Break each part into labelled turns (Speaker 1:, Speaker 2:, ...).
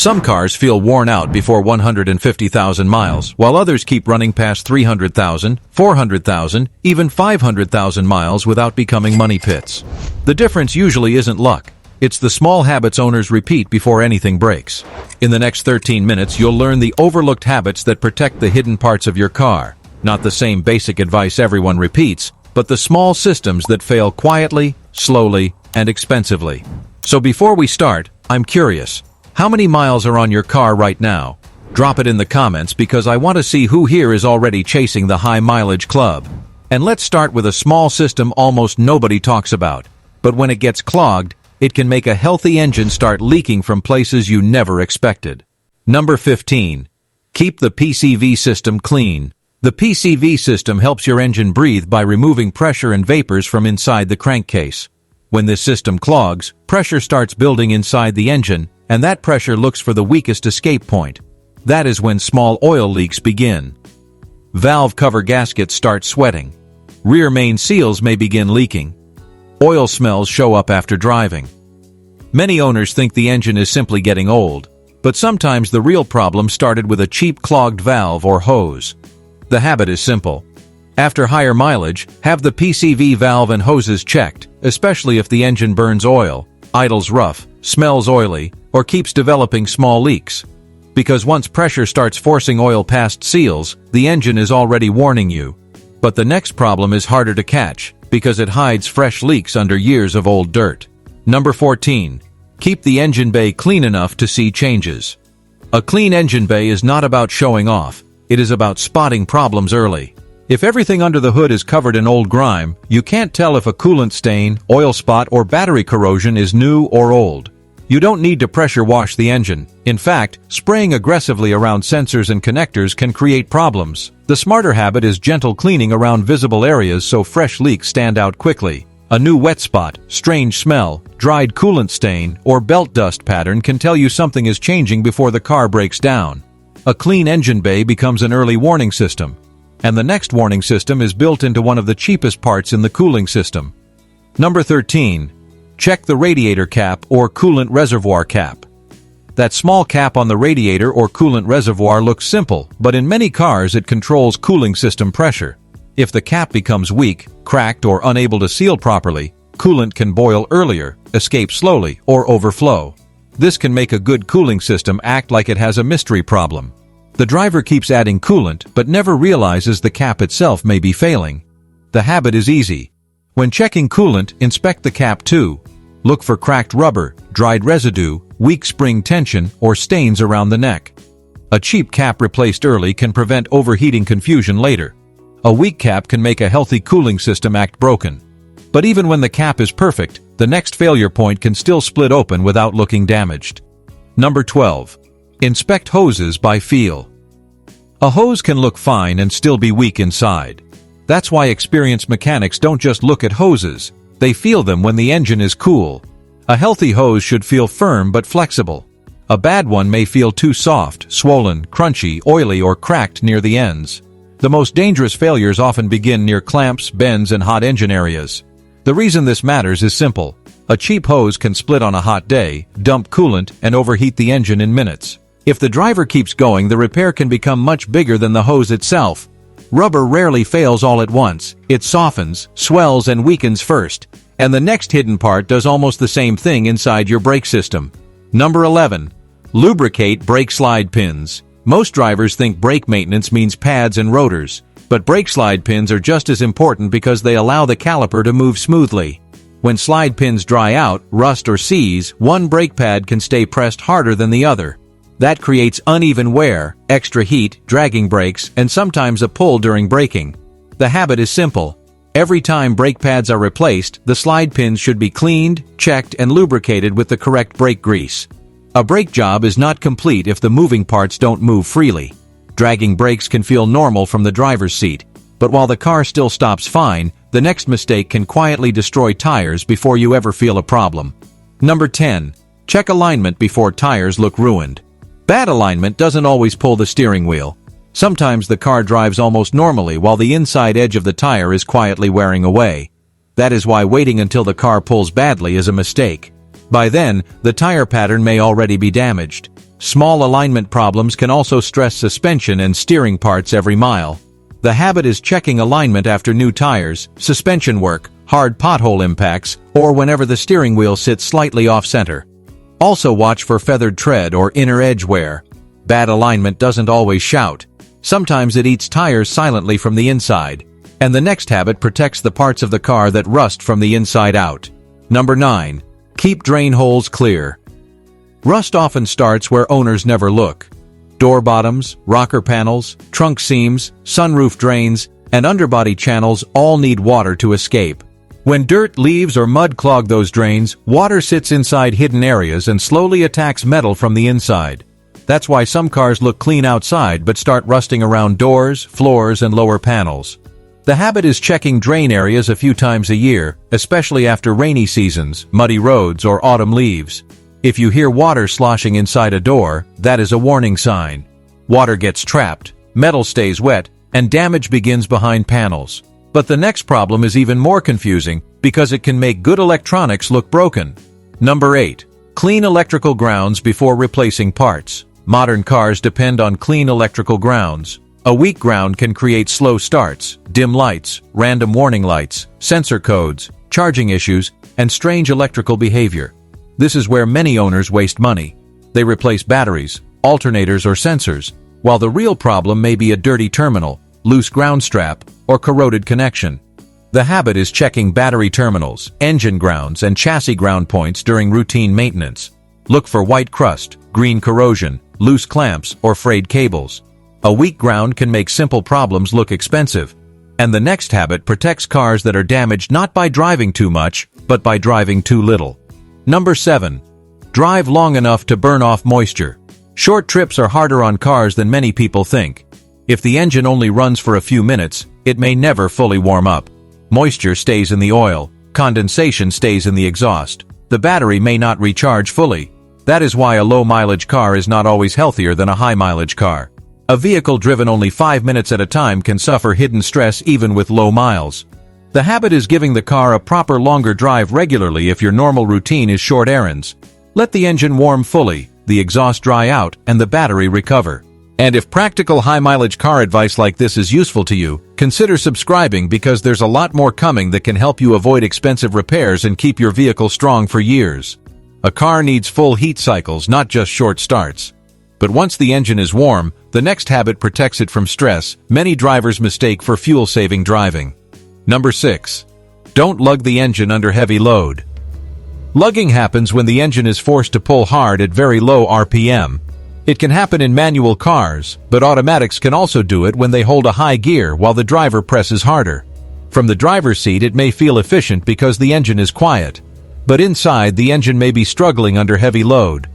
Speaker 1: Some cars feel worn out before 150,000 miles, while others keep running past 300,000, 400,000, even 500,000 miles without becoming money pits. The difference usually isn't luck. It's the small habits owners repeat before anything breaks. In the next 13 minutes, you'll learn the overlooked habits that protect the hidden parts of your car. Not the same basic advice everyone repeats, but the small systems that fail quietly, slowly, and expensively. So before we start, I'm curious. How many miles are on your car right now? Drop it in the comments because I want to see who here is already chasing the high mileage club. And let's start with a small system almost nobody talks about. But when it gets clogged, it can make a healthy engine start leaking from places you never expected. Number 15. Keep the PCV system clean. The PCV system helps your engine breathe by removing pressure and vapors from inside the crankcase. When this system clogs, pressure starts building inside the engine, and that pressure looks for the weakest escape point. That is when small oil leaks begin. Valve cover gaskets start sweating. Rear main seals may begin leaking. Oil smells show up after driving. Many owners think the engine is simply getting old, but sometimes the real problem started with a cheap clogged valve or hose. The habit is simple. After higher mileage, have the PCV valve and hoses checked, especially if the engine burns oil, idles rough, smells oily, or keeps developing small leaks. Because once pressure starts forcing oil past seals, the engine is already warning you. But the next problem is harder to catch, because it hides fresh leaks under years of old dirt. Number 14. Keep the engine bay clean enough to see changes. A clean engine bay is not about showing off, it is about spotting problems early. If everything under the hood is covered in old grime, you can't tell if a coolant stain, oil spot, or battery corrosion is new or old. You don't need to pressure wash the engine. In fact, spraying aggressively around sensors and connectors can create problems. The smarter habit is gentle cleaning around visible areas so fresh leaks stand out quickly. A new wet spot, strange smell, dried coolant stain, or belt dust pattern can tell you something is changing before the car breaks down. A clean engine bay becomes an early warning system, and the next warning system is built into one of the cheapest parts in the cooling system. Number 13. Check the radiator cap or coolant reservoir cap. That small cap on the radiator or coolant reservoir looks simple, but in many cars it controls cooling system pressure. If the cap becomes weak, cracked, or unable to seal properly, coolant can boil earlier, escape slowly, or overflow. This can make a good cooling system act like it has a mystery problem. The driver keeps adding coolant but never realizes the cap itself may be failing. The habit is easy. When checking coolant, inspect the cap too. Look for cracked rubber, dried residue, weak spring tension, or stains around the neck. A cheap cap replaced early can prevent overheating confusion later. A weak cap can make a healthy cooling system act broken. But even when the cap is perfect, the next failure point can still split open without looking damaged. Number 12. Inspect hoses by feel. A hose can look fine and still be weak inside. That's why experienced mechanics don't just look at hoses, they feel them when the engine is cool. A healthy hose should feel firm but flexible. A bad one may feel too soft, swollen, crunchy, oily, or cracked near the ends. The most dangerous failures often begin near clamps, bends, and hot engine areas. The reason this matters is simple. A cheap hose can split on a hot day, dump coolant, and overheat the engine in minutes. If the driver keeps going, the repair can become much bigger than the hose itself. Rubber rarely fails all at once. It softens, swells, and weakens first, and the next hidden part does almost the same thing inside your brake system. Number 11. Lubricate brake slide pins. Most drivers think brake maintenance means pads and rotors, but brake slide pins are just as important because they allow the caliper to move smoothly. When slide pins dry out, rust, or seize, one brake pad can stay pressed harder than the other. That creates uneven wear, extra heat, dragging brakes, and sometimes a pull during braking. The habit is simple. Every time brake pads are replaced, the slide pins should be cleaned, checked, and lubricated with the correct brake grease. A brake job is not complete if the moving parts don't move freely. Dragging brakes can feel normal from the driver's seat, but while the car still stops fine, the next mistake can quietly destroy tires before you ever feel a problem. Number 10. Check alignment before tires look ruined. Bad alignment doesn't always pull the steering wheel. Sometimes the car drives almost normally while the inside edge of the tire is quietly wearing away. That is why waiting until the car pulls badly is a mistake. By then, the tire pattern may already be damaged. Small alignment problems can also stress suspension and steering parts every mile. The habit is checking alignment after new tires, suspension work, hard pothole impacts, or whenever the steering wheel sits slightly off-center. Also watch for feathered tread or inner edge wear. Bad alignment doesn't always shout. Sometimes it eats tires silently from the inside. And the next habit protects the parts of the car that rust from the inside out. Number 9. Keep drain holes clear. Rust often starts where owners never look. Door bottoms, rocker panels, trunk seams, sunroof drains, and underbody channels all need water to escape. When dirt, leaves, or mud clog those drains, water sits inside hidden areas and slowly attacks metal from the inside. That's why some cars look clean outside but start rusting around doors, floors, and lower panels. The habit is checking drain areas a few times a year, especially after rainy seasons, muddy roads, or autumn leaves. If you hear water sloshing inside a door, that is a warning sign. Water gets trapped, metal stays wet, and damage begins behind panels. But the next problem is even more confusing because it can make good electronics look broken. Number 8. Clean electrical grounds before replacing parts. Modern cars depend on clean electrical grounds. A weak ground can create slow starts, dim lights, random warning lights, sensor codes, charging issues, and strange electrical behavior. This is where many owners waste money. They replace batteries, alternators, or sensors, while the real problem may be a dirty terminal, loose ground strap, or corroded connection. The habit is checking battery terminals, engine grounds, and chassis ground points during routine maintenance. Look for white crust, green corrosion, loose clamps, or frayed cables. A weak ground can make simple problems look expensive. And the next habit protects cars that are damaged not by driving too much, but by driving too little. Number 7. Drive long enough to burn off moisture. Short trips are harder on cars than many people think. If the engine only runs for a few minutes, it may never fully warm up. Moisture stays in the oil, condensation stays in the exhaust. The battery may not recharge fully. That is why a low-mileage car is not always healthier than a high-mileage car. A vehicle driven only 5 minutes at a time can suffer hidden stress even with low miles. The habit is giving the car a proper longer drive regularly if your normal routine is short errands. Let the engine warm fully, the exhaust dry out, and the battery recover. And if practical high-mileage car advice like this is useful to you, consider subscribing because there's a lot more coming that can help you avoid expensive repairs and keep your vehicle strong for years. A car needs full heat cycles, not just short starts. But once the engine is warm, the next habit protects it from stress many drivers mistake for fuel-saving driving. Number 6. Don't lug the engine under heavy load. Lugging happens when the engine is forced to pull hard at very low RPM. It can happen in manual cars, but automatics can also do it when they hold a high gear while the driver presses harder. From the driver's seat it may feel efficient because the engine is quiet. But inside the engine may be struggling under heavy load.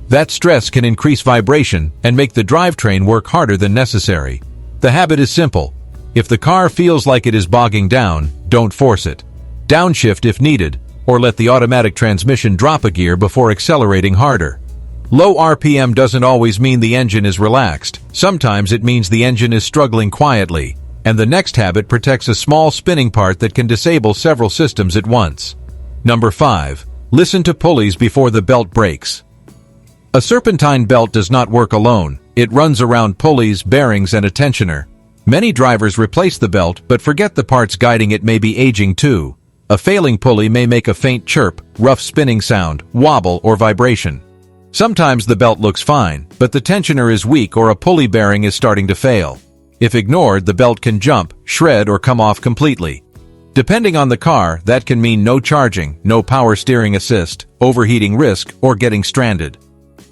Speaker 1: That stress can increase vibration and make the drivetrain work harder than necessary. The habit is simple. If the car feels like it is bogging down, don't force it. Downshift if needed, or let the automatic transmission drop a gear before accelerating harder. Low RPM doesn't always mean the engine is relaxed. Sometimes it means the engine is struggling quietly, and the next habit protects a small spinning part that can disable several systems at once. Number 5. Listen to pulleys before the belt breaks. A serpentine belt does not work alone. It runs around pulleys, bearings, and a tensioner. Many drivers replace the belt but forget the parts guiding it may be aging too. A failing pulley may make a faint chirp, rough spinning sound, wobble, or vibration. Sometimes the belt looks fine, but the tensioner is weak or a pulley bearing is starting to fail. If ignored, the belt can jump, shred, or come off completely. Depending on the car, that can mean no charging, no power steering assist, overheating risk, or getting stranded.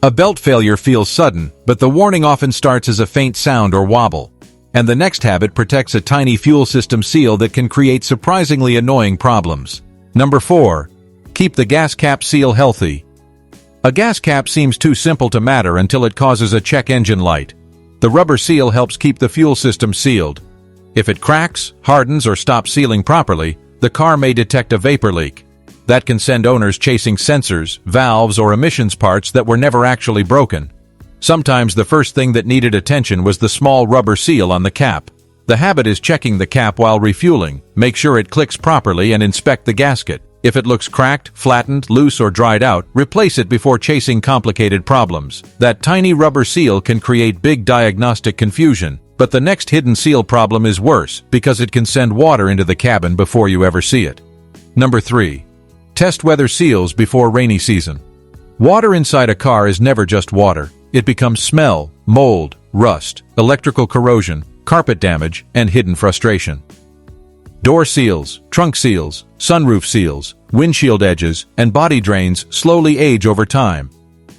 Speaker 1: A belt failure feels sudden, but the warning often starts as a faint sound or wobble. And the next habit protects a tiny fuel system seal that can create surprisingly annoying problems. Number 4. Keep the gas cap seal healthy. A gas cap seems too simple to matter until it causes a check engine light. The rubber seal helps keep the fuel system sealed. If it cracks, hardens, or stops sealing properly, the car may detect a vapor leak. That can send owners chasing sensors, valves, or emissions parts that were never actually broken. Sometimes the first thing that needed attention was the small rubber seal on the cap. The habit is checking the cap while refueling, make sure it clicks properly, and inspect the gasket. If it looks cracked, flattened, loose, or dried out, replace it before chasing complicated problems. That tiny rubber seal can create big diagnostic confusion, but the next hidden seal problem is worse because it can send water into the cabin before you ever see it. Number 3. Test weather seals before rainy season. Water inside a car is never just water. It becomes smell, mold, rust, electrical corrosion, carpet damage, and hidden frustration. Door seals, trunk seals, sunroof seals, windshield edges, and body drains slowly age over time.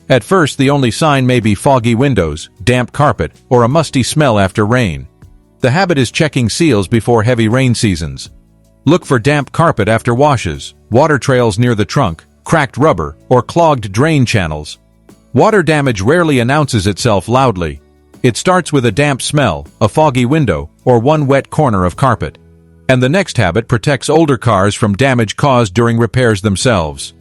Speaker 1: At first, the only sign may be foggy windows, damp carpet, or a musty smell after rain. The habit is checking seals before heavy rain seasons. Look for damp carpet after washes, water trails near the trunk, cracked rubber, or clogged drain channels. Water damage rarely announces itself loudly. It starts with a damp smell, a foggy window, or one wet corner of carpet. And the next habit protects older cars from damage caused during repairs themselves.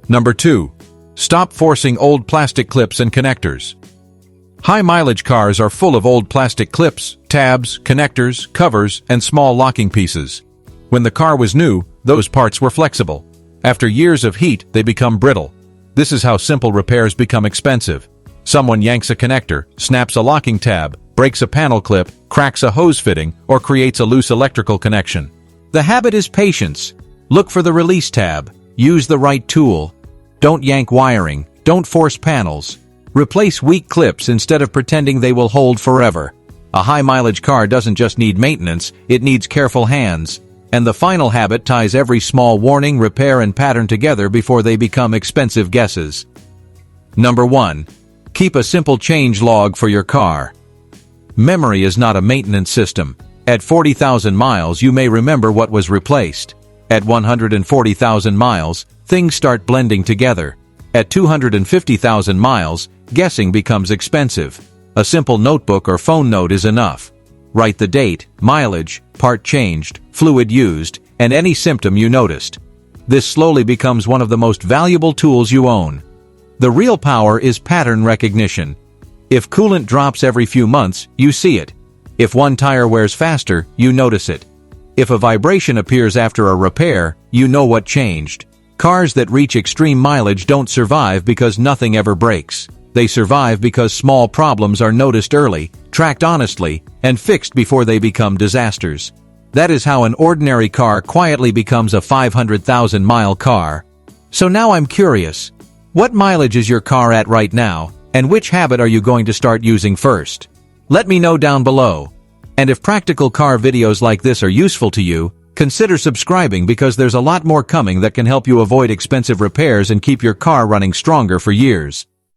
Speaker 1: Number 2. Stop forcing old plastic clips and connectors. High-mileage cars are full of old plastic clips, tabs, connectors, covers, and small locking pieces. When the car was new, those parts were flexible. After years of heat, they become brittle. This is how simple repairs become expensive. Someone yanks a connector, snaps a locking tab, breaks a panel clip, cracks a hose fitting, or creates a loose electrical connection. The habit is patience. Look for the release tab. Use the right tool. Don't yank wiring. Don't force panels. Replace weak clips instead of pretending they will hold forever. A high-mileage car doesn't just need maintenance, it needs careful hands. And the final habit ties every small warning, repair, and pattern together before they become expensive guesses. Number 1. Keep a simple change log for your car. Memory is not a maintenance system. At 40,000 miles, you may remember what was replaced. At 140,000 miles, things start blending together. At 250,000 miles, guessing becomes expensive. A simple notebook or phone note is enough. Write the date, mileage, part changed, fluid used, and any symptom you noticed. This slowly becomes one of the most valuable tools you own. The real power is pattern recognition. If coolant drops every few months, you see it. If one tire wears faster, you notice it. If a vibration appears after a repair, you know what changed. Cars that reach extreme mileage don't survive because nothing ever breaks. They survive because small problems are noticed early, tracked honestly, and fixed before they become disasters. That is how an ordinary car quietly becomes a 500,000-mile car. So now I'm curious. What mileage is your car at right now? And which habit are you going to start using first? Let me know down below. And if practical car videos like this are useful to you, consider subscribing because there's a lot more coming that can help you avoid expensive repairs and keep your car running stronger for years.